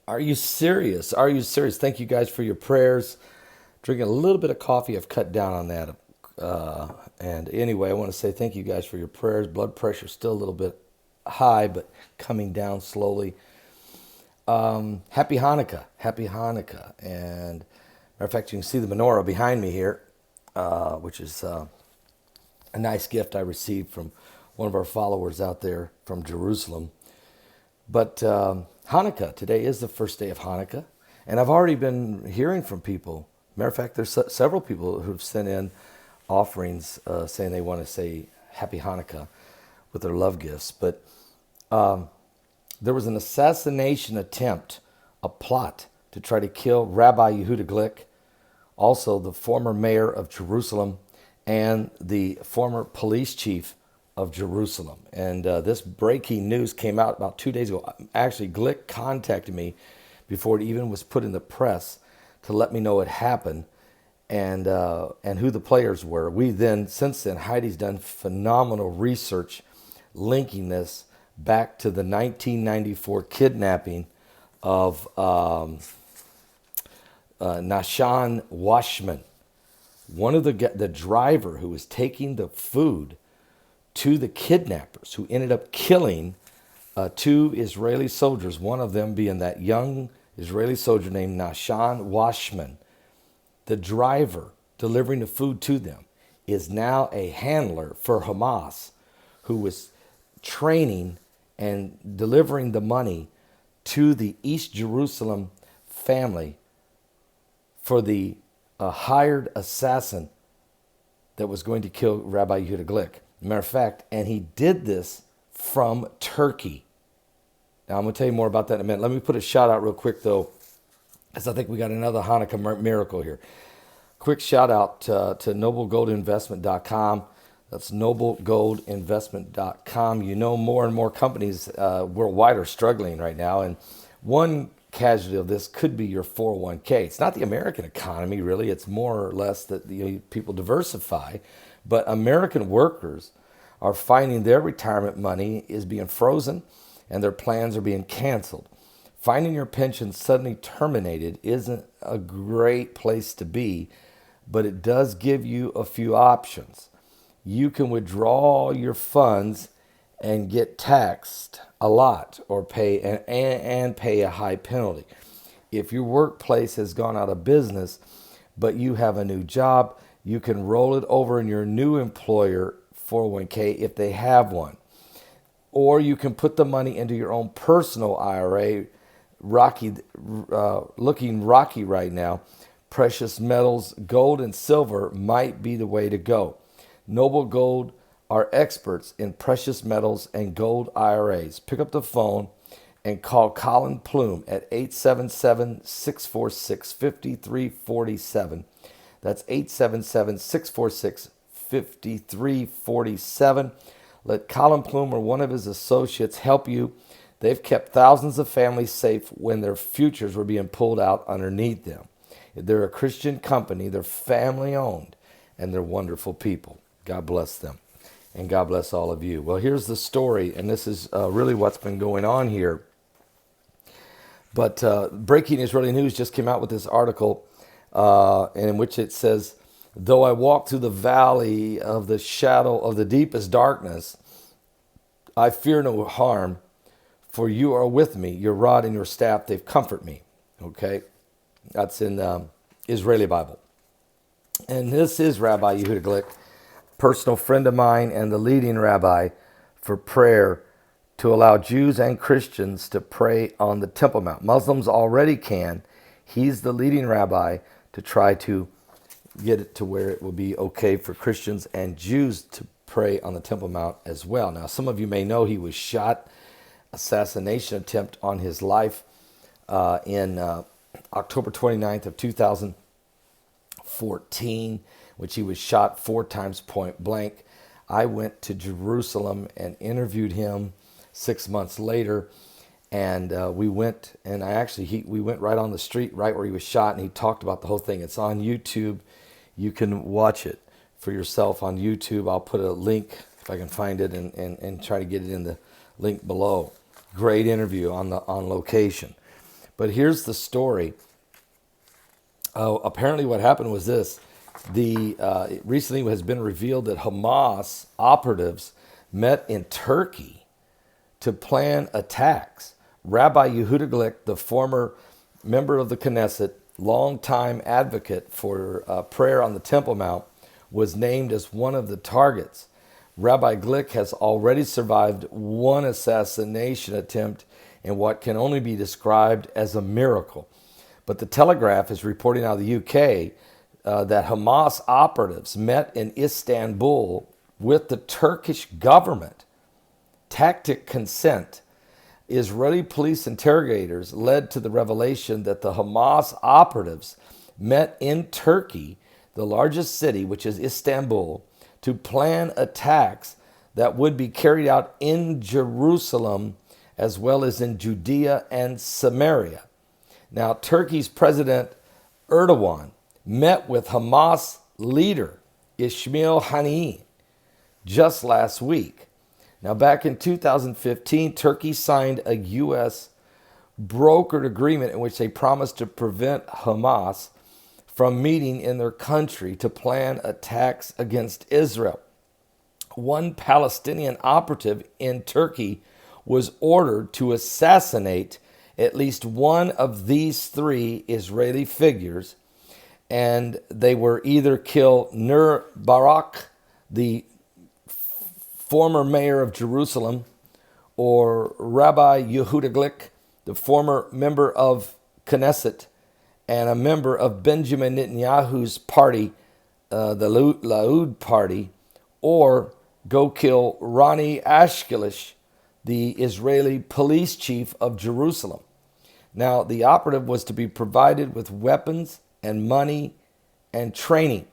Are you serious? Are you serious? Thank you guys for your prayers. Drinking a little bit of coffee. I've cut down on that. And anyway, I want to say thank you guys for your prayers. Blood pressure still a little bit high, but coming down slowly. Happy Hanukkah. Happy Hanukkah. And matter of fact, you can see the menorah behind me here, which is a nice gift I received from one of our followers out there from Jerusalem. But Hanukkah, today is the first day of Hanukkah. And I've already been hearing from people. Matter of fact, there's several people who've sent in offerings saying they want to say Happy Hanukkah with their love gifts. But there was an assassination attempt, a plot to try to kill Rabbi Yehudah Glick, also the former mayor of Jerusalem and the former police chief of Jerusalem. And this breaking news came out about 2 days ago. Actually, Glick contacted me before it even was put in the press to let me know it happened and who the players were. Since then, Heidi's done phenomenal research linking this back to the 1994 kidnapping of Nashan Washman, one of the driver who was taking the food to the kidnappers, who ended up killing two Israeli soldiers, one of them being that young Israeli soldier named Nashan Washman. The driver delivering the food to them is now a handler for Hamas, who was training and delivering the money to the East Jerusalem family for the hired assassin that was going to kill Rabbi Yehudah Glick. Matter of fact, and he did this from Turkey. Now, I'm going to tell you more about that in a minute. Let me put a shout out real quick, though, because I think we got another Hanukkah miracle here. Quick shout out to noblegoldinvestment.com. That's noblegoldinvestment.com. You know, more and more companies worldwide are struggling right now. And one casualty of this could be your 401k. It's not the American economy, really. It's more or less that people diversify. But American workers are finding their retirement money is being frozen and their plans are being canceled. Finding your pension suddenly terminated isn't a great place to be, but it does give you a few options. You can withdraw your funds and get taxed a lot or pay and pay a high penalty. If your workplace has gone out of business, but you have a new job, you can roll it over in your new employer 401k if they have one. Or you can put the money into your own personal IRA, looking rocky right now. Precious metals, gold and silver might be the way to go. Noble Gold are experts in precious metals and gold IRAs. Pick up the phone and call Colin Plume at 877-646-5347. That's 877-646-5347. Let Colin Plume or one of his associates help you. They've kept thousands of families safe when their futures were being pulled out underneath them. They're a Christian company. They're family owned, and they're wonderful people. God bless them, and God bless all of you. Well, here's the story, and this is really what's been going on here. But breaking Israeli news just came out with this article in which it says, though I walk through the valley of the shadow of the deepest darkness, I fear no harm, for you are with me. Your rod and your staff, they've comfort me. Okay, that's in Israeli Bible. And this is Rabbi Yehudah Glick, personal friend of mine and the leading rabbi for prayer to allow Jews and Christians to pray on the Temple Mount. Muslims already can. He's the leading rabbi to try to get it to where it will be okay for Christians and Jews to pray on the Temple Mount as well. Now, some of you may know he was shot, assassination attempt on his life in October 29th of 2014, which he was shot 4 times point blank. I went to Jerusalem and interviewed him 6 months later, and we went right on the street, right where he was shot, and he talked about the whole thing. It's on YouTube. You can watch it for yourself on YouTube. I'll put a link if I can find it and try to get it in the link below. Great interview on location. But here's the story. Apparently what happened was this. Recently has been revealed that Hamas operatives met in Turkey to plan attacks. Rabbi Yehudah Glick, the former member of the Knesset, longtime advocate for prayer on the Temple Mount, was named as one of the targets. Rabbi Glick has already survived one assassination attempt in what can only be described as a miracle. But the Telegraph is reporting out of the UK that Hamas operatives met in Istanbul with the Turkish government. Tacit consent. Israeli police interrogators led to the revelation that the Hamas operatives met in Turkey, the largest city, which is Istanbul, to plan attacks that would be carried out in Jerusalem as well as in Judea and Samaria. Now, Turkey's President Erdogan met with Hamas leader Ismail Haniyeh just last week. Now, back in 2015, Turkey signed a U.S. brokered agreement in which they promised to prevent Hamas from meeting in their country to plan attacks against Israel. One Palestinian operative in Turkey was ordered to assassinate at least one of these three Israeli figures, and they were either kill Nur Barak, the former mayor of Jerusalem, or Rabbi Yehudah Glick, the former member of Knesset and a member of Benjamin Netanyahu's party, the Likud party, or go kill Ronnie Ashkelish, the Israeli police chief of Jerusalem. Now, the operative was to be provided with weapons and money and training.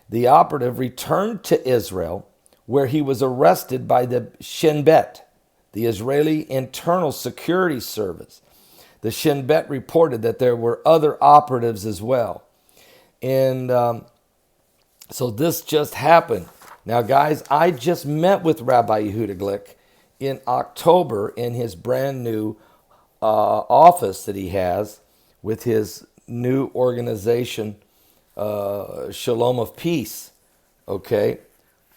The operative returned to Israel, where he was arrested by the Shin Bet, the Israeli Internal Security Service. The Shin Bet reported that there were other operatives as well. And so this just happened. Now, guys, I just met with Rabbi Yehudah Glick in October in his brand new office that he has with his new organization, Shalom of Peace. Okay?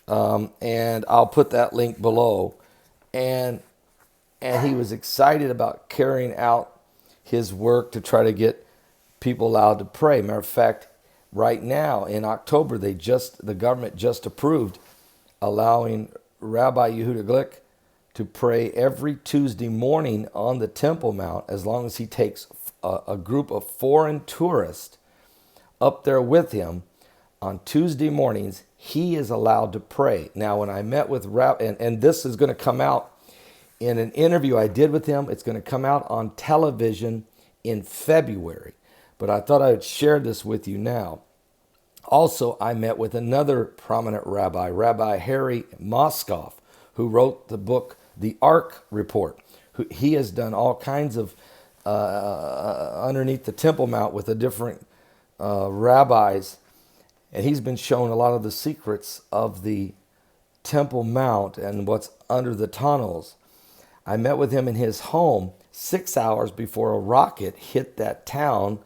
And I'll put that link below. And he was excited about carrying out his work to try to get people allowed to pray. Matter of fact, right now in October, the government just approved allowing Rabbi Yehudah Glick to pray every Tuesday morning on the Temple Mount, as long as he takes a group of foreign tourists up there with him on Tuesday mornings. He is allowed to pray. Now, when I met with Rabbi, and this is going to come out in an interview I did with him. It's going to come out on television in February. But I thought I would share this with you now. Also, I met with another prominent rabbi, Rabbi Harry Moskoff, who wrote the book, The Ark Report. He has done all kinds of underneath the Temple Mount with the different rabbis. And he's been shown a lot of the secrets of the Temple Mount and what's under the tunnels. I met with him in his home 6 hours before a rocket hit that town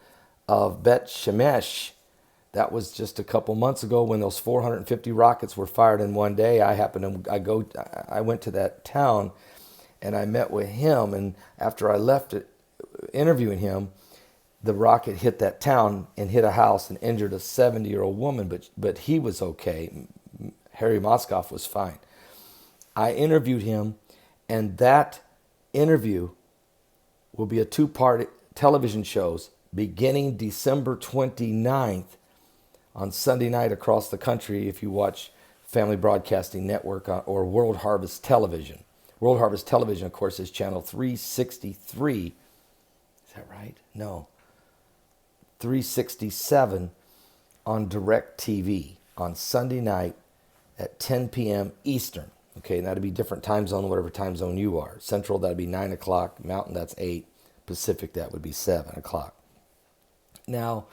of Bet Shemesh. That was just a couple months ago when those 450 rockets were fired in one day. I went to that town and I met with him. And after I left interviewing him, the rocket hit that town and hit a house and injured a 70-year-old woman, but he was okay. Harry Moskoff was fine. I interviewed him, and that interview will be a 2-part television shows beginning December 29th on Sunday night across the country if you watch Family Broadcasting Network or World Harvest Television. World Harvest Television, of course, is channel 363. Is that right? No. 367 on DirecTV on Sunday night at 10 p.m. Eastern. Okay, and that'd be different time zone, whatever time zone you are. Central, that'd be 9 o'clock. Mountain, that's 8. Pacific, that would be 7 o'clock. Now,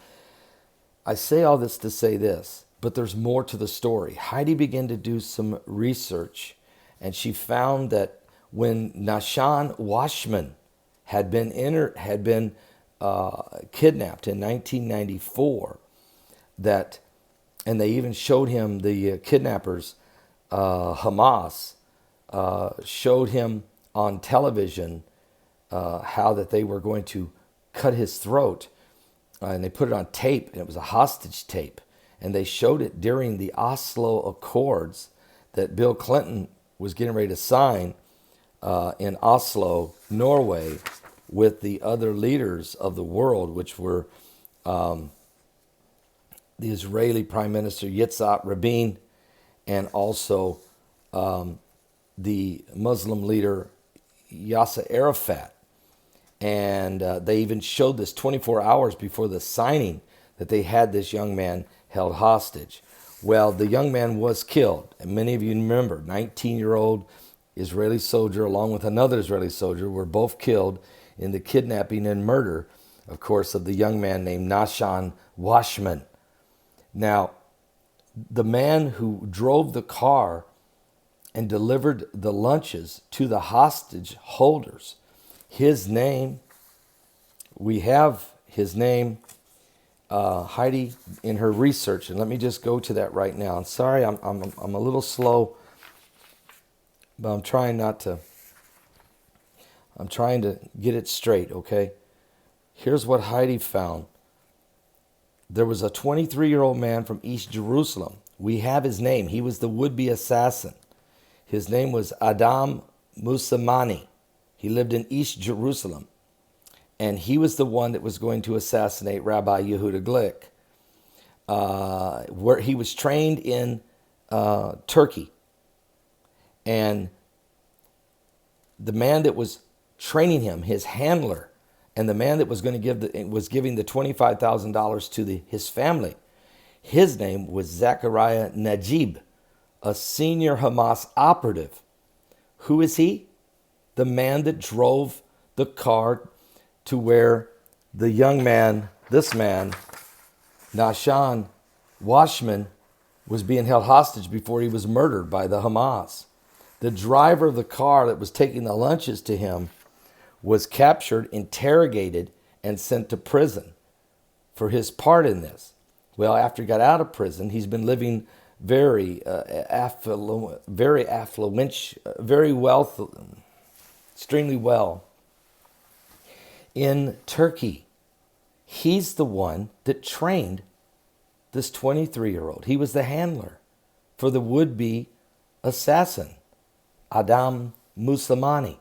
I say all this to say this, but there's more to the story. Heidi began to do some research, and she found that when Nashan Washman had been kidnapped in 1994. And they even showed him, the kidnappers, Hamas, showed him on television how that they were going to cut his throat. And they put it on tape, and it was a hostage tape. And they showed it during the Oslo Accords that Bill Clinton was getting ready to sign in Oslo, Norway, with the other leaders of the world, which were the Israeli Prime Minister Yitzhak Rabin, and also the Muslim leader Yasser Arafat. And they even showed this 24 hours before the signing that they had this young man held hostage. Well, the young man was killed. And many of you remember, 19-year-old Israeli soldier along with another Israeli soldier were both killed in the kidnapping and murder, of course, of the young man named Nahshon Washman. Now, the man who drove the car and delivered the lunches to the hostage holders, his name, we have his name, Heidi, in her research, and let me just go to that right now. I'm sorry, I'm a little slow, but I'm trying to get it straight, okay? Here's what Heidi found. There was a 23-year-old man from East Jerusalem. We have his name. He was the would-be assassin. His name was Adam Musamani. He lived in East Jerusalem. And he was the one that was going to assassinate Rabbi Yehudah Glick. Where he was trained in Turkey. And the man that was training him, his handler, and the man that was going to was giving the $25,000 to his family, his name was Zechariah Najib, a senior Hamas operative. Who is he? The man that drove the car to where the young man, this man, Nahshon Washman, was being held hostage before he was murdered by the Hamas. The driver of the car that was taking the lunches to him was captured, interrogated, and sent to prison for his part in this. Well, after he got out of prison, he's been living very affluent, very wealthy, extremely well in Turkey. He's the one that trained this 23-year-old. He was the handler for the would-be assassin, Adam Musamani.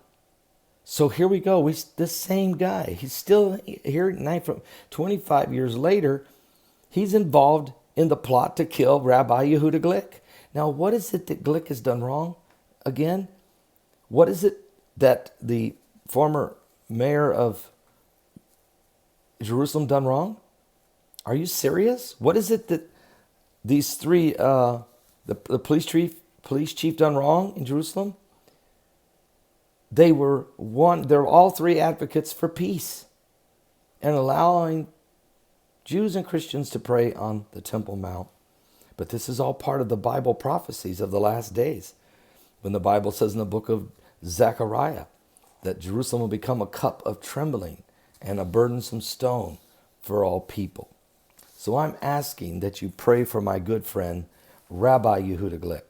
So here we go. This same guy, he's still here tonight. From 25 years later, he's involved in the plot to kill Rabbi Yehudah Glick. Now, what is it that Glick has done wrong? Again, what is it that the former mayor of Jerusalem done wrong? Are you serious? What is it that these three, the police chief done wrong in Jerusalem? They're all three advocates for peace and allowing Jews and Christians to pray on the Temple Mount. But this is all part of the Bible prophecies of the last days, when the Bible says in the book of Zechariah that Jerusalem will become a cup of trembling and a burdensome stone for all people. So I'm asking that you pray for my good friend, Rabbi Yehudah Glick.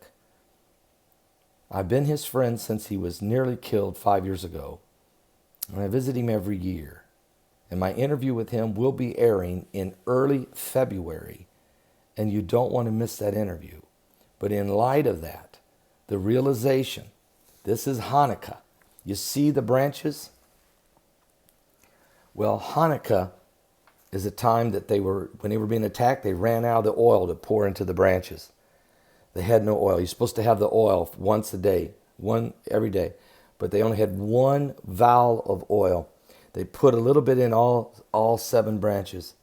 I've been his friend since he was nearly killed 5 years ago, and I visit him every year. And my interview with him will be airing in early February, and you don't want to miss that interview. But in light of that, the realization, this is Hanukkah. You see the branches? Well, Hanukkah is a time that when they were being attacked, they ran out of the oil to pour into the branches. They had no oil. You're supposed to have the oil once a day, one every day. But they only had one vial of oil. They put a little bit in all 7 branches.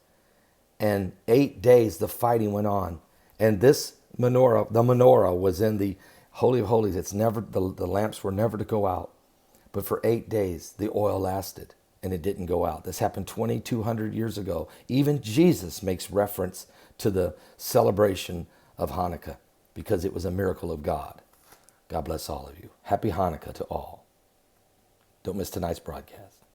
And 8 days the fighting went on. And this menorah, the menorah, was in the Holy of Holies. It's never, the lamps were never to go out. But for 8 days the oil lasted and it didn't go out. This happened 2,200 years ago. Even Jesus makes reference to the celebration of Hanukkah, because it was a miracle of God. God bless all of you. Happy Hanukkah to all. Don't miss tonight's broadcast.